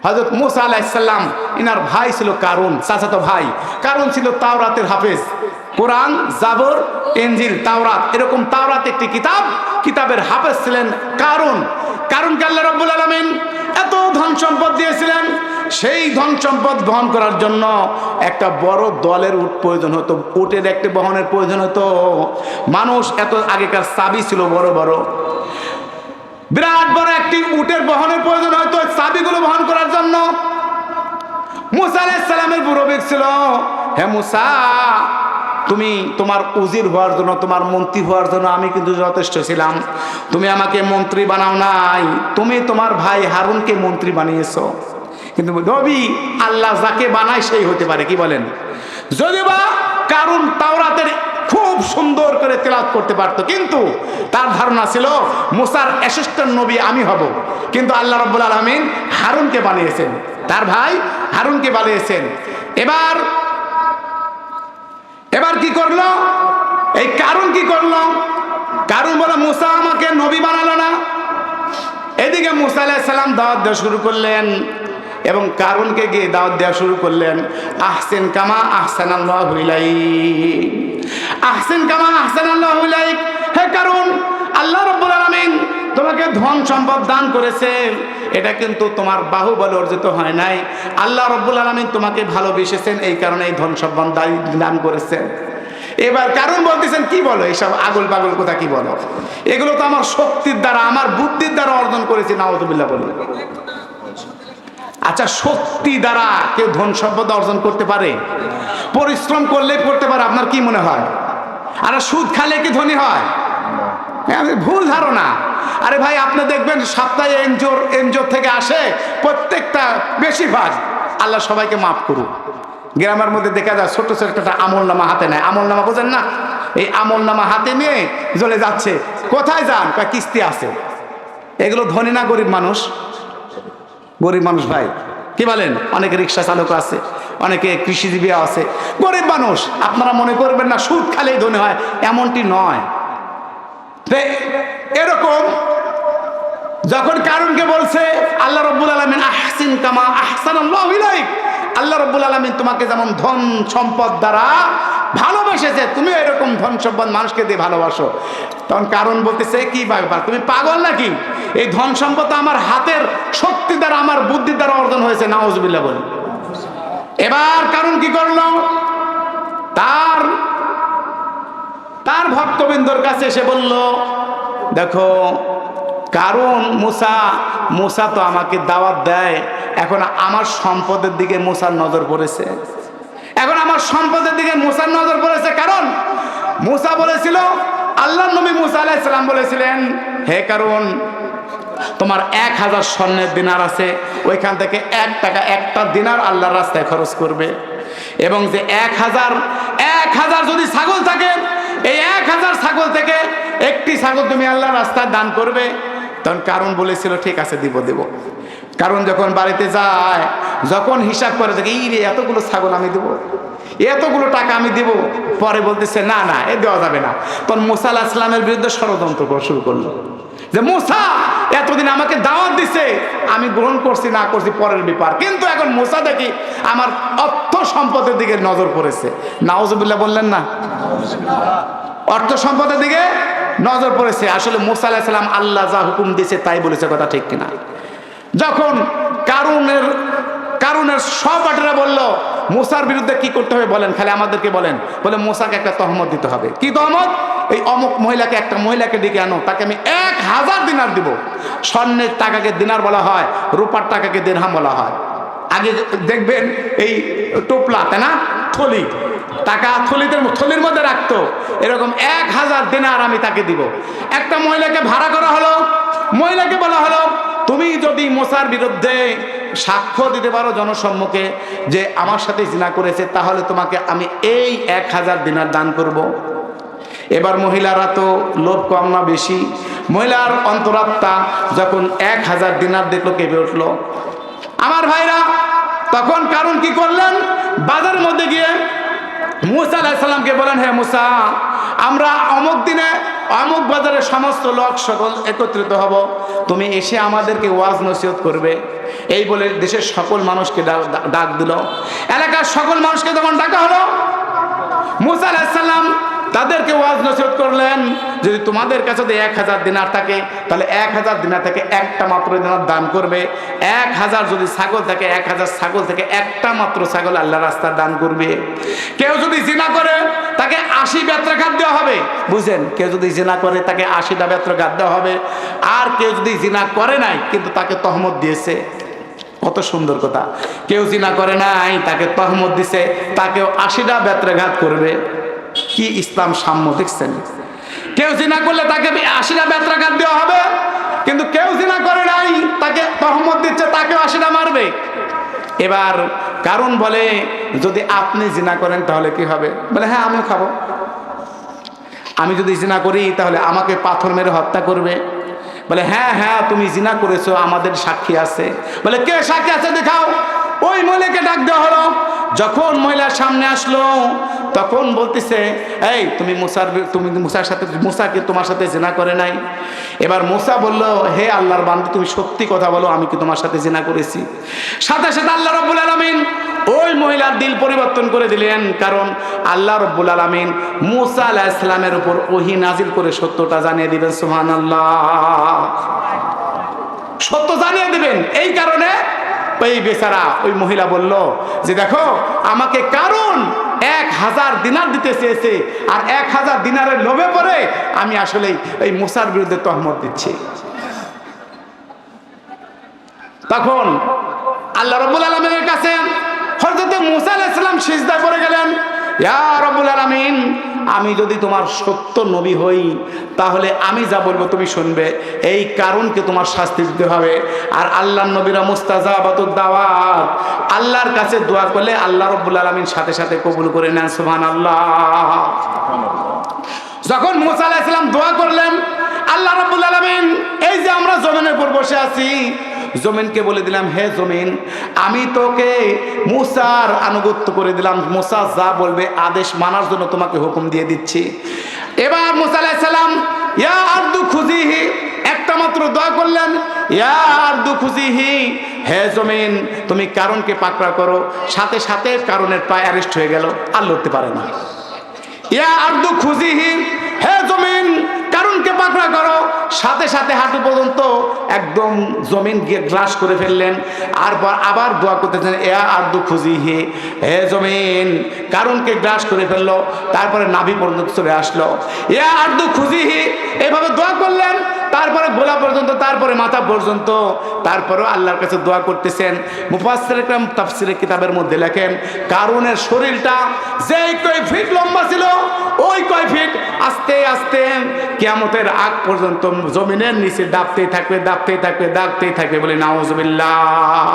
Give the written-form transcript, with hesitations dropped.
হযরত মুসা আলাইহিস সালাম ইনার ভাই ছিল কারুন, চাচাতো ভাই। কারুন ছিল তাওরাতের হাফেজ, কোরআন, জাবর, ইনজিল, তাওরাত, এরকম তাওরাত একটি কিতাবের হাফেজ ছিলেন কারুন। কারুনকে আল্লাহ রাব্বুল আলামিন এত ধন সম্পদ দিয়েছিলেন, সেই ধন সম্পদ বহন করার জন্য একটা বড় দলের উট প্রয়োজন হতো, উটের একটি বহনের প্রয়োজন হতো। মানুষ এত আগেকার চাবি ছিল বড় বড়, বিরাট বড় একটি উটের বহনের প্রয়োজন হতো চাবিগুলো বহন করার জন্য। মুসা আলাইহিস সালামের বুড়ো ছিল, হে মুসা, তুমি তোমার উজির হওয়ার জন্য, তোমার মন্ত্রী হওয়ার জন্য আমি কিন্তু যথেষ্ট ছিলাম। তুমি আমাকে মন্ত্রী বানাও নাই, তুমি তোমার ভাই হারুনকে মন্ত্রী বানিয়েছো। কিন্তু নবী আল্লাহ যাকে বানায় সেই হতে পারে, কি বলেন? যদিবা কারুন তাওরাতের খুব সুন্দর করে তেলাওয়াত করতে পারতো, কিন্তু তার ধারণা ছিল মুসার অ্যাসিস্ট্যান্ট নবী আমি হব। কিন্তু আল্লাহ রাব্বুল আলামিন হারুনকে বানিয়েছেন, তার ভাই হারুনকে বানিয়েছেন। এবার কি করলো এই কারুন? কি করলো কারুন? বলে মুসা আমাকে নবী বানালো না। এদিকে মুসা আলাইহিস সালাম দাওয়াত দেওয়া শুরু করলেন এবং কারুনকে গিয়ে দাওয়াত দেওয়া শুরু করলেন, আহসিন কামা আহসানাল্লাহু ইলাইক, আহসিন কামা আহসানাল্লাহু ইলাইক। হে কারুন, আল্লাহ রাব্বুল আলামিন তোমাকে ধন সম্পদ দান করেছে, এটা কিন্তু তোমার বাহুবলে অর্জিত হয় নাই। আল্লাহ রাব্বুল আলামিন তোমাকে ভালোবেসেছেন, এই কারণে এই ধন সম্পদ দান করেছেন। এবার কারুন বলতেছেন, কি বলো এইসব আগুল পাগল কথা, কি বলো? এগুলো তো আমার শক্তির দ্বারা, আমার বুদ্ধির দ্বারা অর্জন করেছি। নাউযুবিল্লাহ বলি। আচ্ছা, শক্তি দ্বারা কেউ ধন সম্পদ অর্জন করতে পারে? পরিশ্রম করলে করতে পারে। আপনার কি মনে হয়? আর সুদ খালে কি ধনী হয়? ভুল ধারণা। আরে ভাই, আপনি দেখবেন সপ্তাহে এনজিও থেকে আসে প্রত্যেকটা, বেশিরভাগ, আল্লাহ সবাইকে মাফ করুক, গ্রামের মধ্যে দেখা যায় ছোট ছোট একটা আমল নামা হাতে নেয়। আমল নামা বোঝেন না? এই আমল নামা হাতে নিয়ে চলে যাচ্ছে। কোথায় যান? কিস্তি আছে। এগুলো ধনী না গরিব মানুষ? গরিব মানুষ ভাই, কি বলেন? অনেকে রিক্সা চালক আছে, অনেকে কৃষিজীবী আছে, গরিব মানুষ। আপনারা মনে করবেন না সুদ খালেই ধনী হয়, এমনটি নয়। এরকম যখন কারুনকে বলছে আল্লাহ রাব্বুল আলামিন আহসিন কামা আহসানাল্লাহু ইলাইক, আল্লাহ রাব্বুল আলামিন তোমাকে যেমন ধন সম্পদ দ্বারা ভালোবেসেছে, তুমি এরকম ধন সম্পদ মানুষকে দিয়ে ভালোবাসো। তখন কারুন বলতেছে, কি ব্যাপার, তুমি পাগল নাকি? এই ধন সম্পদ আমার হাতের শক্তি দ্বারা, আমার বুদ্ধির দ্বারা অর্জন হয়েছে। নাউযুবিল্লাহ বলি। এবার কারুন কি করলো? তার ভক্তবৃন্দর কাছে এসে বলল, দেখো কারুন, মুসা তো আমাকে দাওয়াত দেয়, এখন আমার সম্পদের দিকে মুসার নজর পড়েছে। এখন আমার সম্পদের দিকে মুসার নজর পড়েছে। কারণ মুসা বলেছিল, আল্লাহর নবী মুসা আলাইহিস সালাম বলেছিলেন, হে কারুন, তোমার 1000 স্বর্ণের দিনার আছে, ওইখান থেকে 1 টাকা, একটা দিনার আল্লাহর রাস্তায় খরচ করবে। এবং যে 1000 যদি ছাগল থাকে, এই 1000 ছাগল থেকে একটি ছাগল তুমি আল্লাহর রাস্তায় দান করবে। তখন কারুন বলেছিল, ঠিক আছে, দিব। কারণ যখন বাড়িতে যায়, যখন হিসাব করে দেখে, এই রে, এতগুলো ছাগল আমি দেবো, এতগুলো টাকা আমি দেব, পরে বলতেছে না, এ দেওয়া যাবে না। তখন মুসা আলাইহিস সালামের বিরুদ্ধে ষড়যন্ত্র করা শুরু করলো, যে মুসা এতদিন আমাকে দাওয়াত দিছে, আমি গ্রহণ করছি না করছি পরের ব্যাপার, কিন্তু এখন মুসা দেখি আমার অর্থ সম্পদের দিকে নজর পড়েছে। নাউযুবিল্লাহ বললেন না? অর্থ সম্পদের দিকে নজর পড়েছে। আসলে মুসা আলাইহিস সালাম আল্লাহ যা হুকুম দিয়েছে তাই বলেছে, কথা ঠিক কিনা? যখন কারুনের সহপাঠীরা বলল, মুসার বিরুদ্ধে কি করতে হবে বলেন, খালি আমাদেরকে বলেন। বলে মুসাকে একটা তহমত দিতে হবে। কি তহমত? এই অমুক মহিলাকে, একটা মহিলাকে ডেকে আনো, তাকে আমি 1000 দিনার দিব। স্বর্ণের টাকাকে দিনার বলা হয়, রূপার টাকাকে দিরহাম বলা হয়। আগে দেখবেন এই টোপলা, তাই না, থলি, টাকা থলির মধ্যে রাখতো, এরকম 1000 দিনার আমি তাকে দিব। একটা মহিলাকে ভাড়া করা হলো, মহিলাকে বলা হলো, তুমি যদি মুসার বিরুদ্ধে সাক্ষ্য দিতে পারো জনসম্মুখে যে আমার সাথে জিনা করেছে, তাহলে তোমাকে আমি এই 1000 দিনার দান করব। এবার মহিলারা তো লোভ কম না বেশি, মহিলার অন্তরাত্মা যখন 1000 দিনার দেখলো, কেঁপে উঠলো। আমার ভাইরা, তখন কারুন কি করলেন? বাজারের মধ্যে গিয়ে মুসা আলাইহিস সালামকে বলেন, হে মুসা, আমরা অমুক দিনে অমুক বাজারে সমস্ত লোক সকল একত্রিত হব, তুমি এসে আমাদেরকে ওয়াজ নসিহত করবে। এই বলে দেশের সকল মানুষকে ডাক দিল। এলাকার সকল মানুষকে তখন ডাকা হলো। মুসা আলাইহিস সালাম তাদেরকে ওয়াজ নসিহত করলেন, যদি তোমাদের কাছে 1000 দিনার থাকে তাহলে 1000 দিনার থেকে একটা মাত্র দিনার দান করবে। 1000 যদি ছাগল থাকে 1000 ছাগল থেকে একটা মাত্র ছাগল আল্লাহর রাস্তায় দান করবে। কেউ যদি জিনা করে তাকে 80 বেত্রাঘাত দেওয়া হবে। বুঝেন, কেউ যদি জিনা করে তাকে 80টা বেত্রাঘাত দেওয়া হবে। আর কেউ যদি জিনা করে নাই কিন্তু তাকে তহমত দিয়েছে, কত সুন্দর কথা, কেউ জিনা করে নাই তাকে তহমত দিছে, তাকেও 80টা বেত্রাঘাত করবে। কি ইসলাম সাম্য দেখছেন? কেউ জিনা করলে তাকে 80টা বেত্রাঘাত দেওয়া হবে, কিন্তু কেউ জিনা করে নাই তাকে তহমত দিচ্ছে, তাকেও 80টা মারবে। এবার কারণ বলে, যদি আপনি জিনা করেন তাহলে কি হবে? বলে হ্যাঁ আমিও খাবো। আমি যদি জিনা করি তাহলে আমাকে পাথর মেরে হত্যা করবে। বলে হ্যাঁ হ্যাঁ তুমি জিনা করেছো, আমাদের সাক্ষী আছে। বলে কে সাক্ষী আছে দেখাও। ওই মহিলাকে ডাক দেওয়া হলো। যখন মহিলার সামনে আসলো তখন বলতেছে, এই তুমি মুসার সাথে, মুসা কি তোমার সাথে জিনা করে নাই? এবার মুসা বলল, হে আল্লাহর বান্দা তুমি সত্যি কথা বলো, আমি কি তোমার সাথে জিনা করেছি? সাথে সাথে আল্লাহ রাব্বুল আলামিন ওই মহিলার দিল পরিবর্তন করে দিলেন। কারণ আল্লাহ রাব্বুল আলামিন মুসা আলাইহিস সালামের উপর ওহী নাজিল করে সত্যটা জানিয়ে দিবেন। সুবহানাল্লাহ, সত্য জানিয়ে দিবেন। এই কারণে ওই বেচারা ওই মহিলা বলল যে দেখো, আমাকে কারণ 1000 দিনার দিতে চেয়েছে, আর 1000 দিনারের লোভে পড়ে আমি আসলে এই মুসার বিরুদ্ধে তহমত দিচ্ছি। তখন আল্লাহ রাব্বুল আলামিনের কাছে হযরত মুসা আলাইহিস সালাম সিজদায় পড়ে গেলেন, ইয়া রাব্বুল আলামিন, আমি যদি তোমার সত্য নবী হই তাহলে আমি যা বলবো তুমি শুনবে, এই কারণকে তোমার শাস্তি দিতে হবে। আর আল্লাহর নবীরা মুস্তাজাবাতুদ দাওয়াত, আল্লাহর কাছে দোয়া করলে আল্লাহ রাব্বুল আলামিন সাথে সাথে কবুল করে নেন। সুবহানাল্লাহ। যখন মুসা আলাইহিস সালাম দোয়া করলেন, আল্লাহ রাব্বুল আলামিন, এই যে আমরা জমিনের উপর বসে আছি, জমিনকে বলে দিলাম, হে জমিন, আমি তোকে মুসার আনুগত্য করে দিলাম, মুসা যা বলবে আদেশ মানার জন্য তোমাকে হুকুম দিয়ে দিচ্ছি। এবার মুসা আলাইহিস সালাম ইয়া আরদু খুজিহি একটা মাত্র দোয়া করলেন, ইয়া আরদু খুজিহি, হে জমিন তুমি কারণকে পাকড়া করো। সাথে সাথে কারণের পায়ে অ্যারেস্ট হয়ে গেল, আর লড়তে পারে না। ইয়া আরদু খুজিহি, হে জমিন কারণকে পাকড়া করো। সাথে সাথে হাঁটু পর্যন্ত একদম জমিন গিয়ে গ্রাস করে ফেললেন। আর আবার দোয়া করতেছেন, ইয়া আরদু খুজিহি, হে জমিন কারণকে গ্রাস করে ফেললো। তারপরে নাভি পর্যন্ত চলে আসলো, ইয়া আরদু খুজিহি, এভাবে দোয়া করলেন। তারপরে গোলা পর্যন্ত, তারপরে মাথা পর্যন্ত। তারপরেও আল্লাহর কাছে দোয়া করতেছেন। মুফাসসিরে কেরাম তাফসীরের কিতাবের মধ্যে লেখেন, কারণের শরীরটা যেই কয় ফিট লম্বা ছিল ওই কয় ফিট আস্তে আস্তে কিয়ামতের আগ পর্যন্ত জমিনের নিচে দাবতেই থাকবে, দাবতেই থাকবে, দাবতেই থাকবে বলে নাউজুবিল্লাহ।